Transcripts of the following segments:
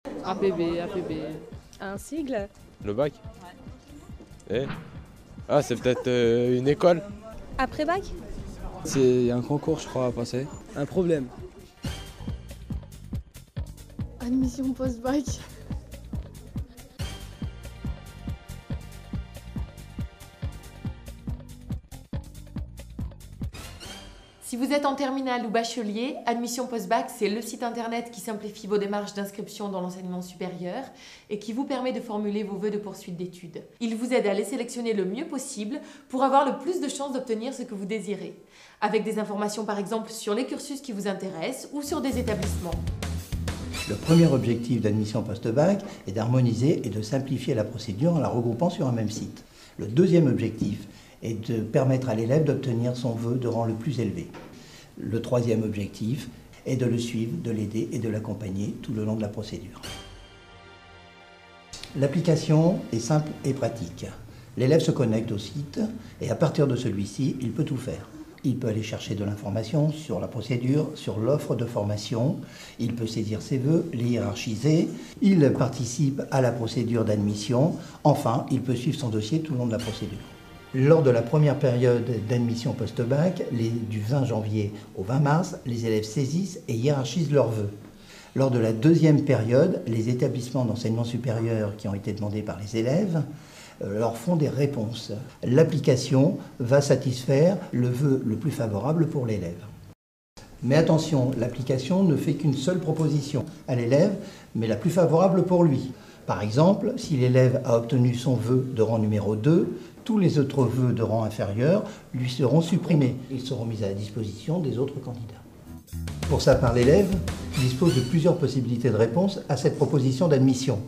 APB, APB. Un sigle? Le bac? Eh? Ah, c'est peut-être une école? Après bac? C'est un concours, je crois, à passer. Un problème. Admission post-bac. Si vous êtes en terminale ou bachelier, Admission Post-Bac, c'est le site internet qui simplifie vos démarches d'inscription dans l'enseignement supérieur et qui vous permet de formuler vos vœux de poursuite d'études. Il vous aide à les sélectionner le mieux possible pour avoir le plus de chances d'obtenir ce que vous désirez, avec des informations par exemple sur les cursus qui vous intéressent ou sur des établissements. Le premier objectif d'Admission Post-Bac est d'harmoniser et de simplifier la procédure en la regroupant sur un même site. Le deuxième objectif est de permettre à l'élève d'obtenir son vœu de rang le plus élevé. Le troisième objectif est de le suivre, de l'aider et de l'accompagner tout le long de la procédure. L'application est simple et pratique. L'élève se connecte au site et à partir de celui-ci, il peut tout faire. Il peut aller chercher de l'information sur la procédure, sur l'offre de formation, il peut saisir ses vœux, les hiérarchiser, il participe à la procédure d'admission, enfin, il peut suivre son dossier tout le long de la procédure. Lors de la première période d'admission post-bac, du 20 janvier au 20 mars, les élèves saisissent et hiérarchisent leurs vœux. Lors de la deuxième période, les établissements d'enseignement supérieur qui ont été demandés par les élèves leur font des réponses. L'application va satisfaire le vœu le plus favorable pour l'élève. Mais attention, l'application ne fait qu'une seule proposition à l'élève, mais la plus favorable pour lui. Par exemple, si l'élève a obtenu son vœu de rang numéro 2, tous les autres vœux de rang inférieur lui seront supprimés. Ils seront mis à la disposition des autres candidats. Pour sa part, l'élève dispose de plusieurs possibilités de réponse à cette proposition d'admission.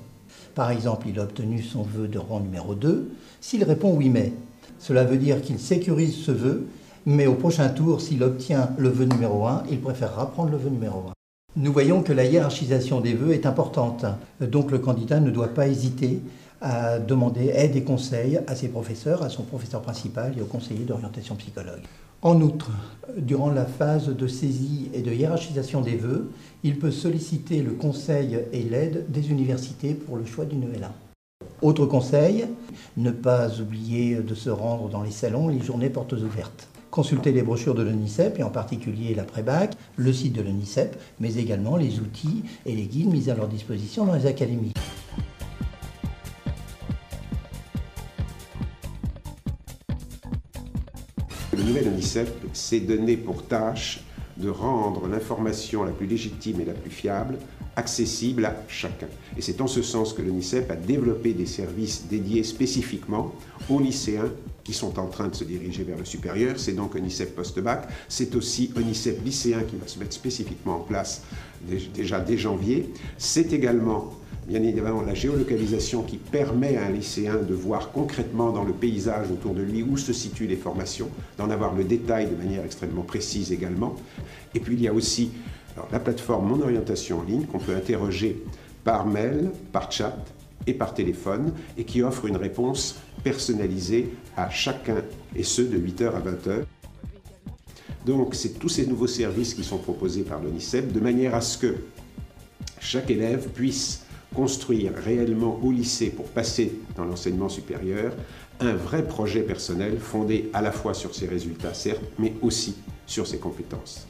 Par exemple, il a obtenu son vœu de rang numéro 2. S'il répond oui mais, cela veut dire qu'il sécurise ce vœu, mais au prochain tour, s'il obtient le vœu numéro 1, il préférera prendre le vœu numéro 1. Nous voyons que la hiérarchisation des vœux est importante, donc le candidat ne doit pas hésiter à demander aide et conseils à ses professeurs, à son professeur principal et au conseiller d'orientation psychologue. En outre, durant la phase de saisie et de hiérarchisation des vœux, il peut solliciter le conseil et l'aide des universités pour le choix du ELA. Autre conseil, ne pas oublier de se rendre dans les salons, les journées portes ouvertes. Consultez les brochures de l'ONICEP et en particulier l'après-bac, le site de l'ONICEP, mais également les outils et les guides mis à leur disposition dans les académies. Le nouvel ONICEP s'est donné pour tâche de rendre l'information la plus légitime et la plus fiable accessible à chacun. Et c'est en ce sens que l'ONICEP a développé des services dédiés spécifiquement aux lycéens qui sont en train de se diriger vers le supérieur. C'est donc ONICEP Post-Bac. C'est aussi ONICEP lycéen qui va se mettre spécifiquement en place déjà dès janvier. C'est également bien évidemment la géolocalisation qui permet à un lycéen de voir concrètement dans le paysage autour de lui où se situent les formations, d'en avoir le détail de manière extrêmement précise également. Et puis il y a aussi la plateforme Mon Orientation en ligne qu'on peut interroger par mail, par chat et par téléphone et qui offre une réponse personnalisée à chacun et ce de 8h à 20h. Donc c'est tous ces nouveaux services qui sont proposés par l'ONICEP de manière à ce que chaque élève puisse construire réellement au lycée pour passer dans l'enseignement supérieur un vrai projet personnel fondé à la fois sur ses résultats certes, mais aussi sur ses compétences.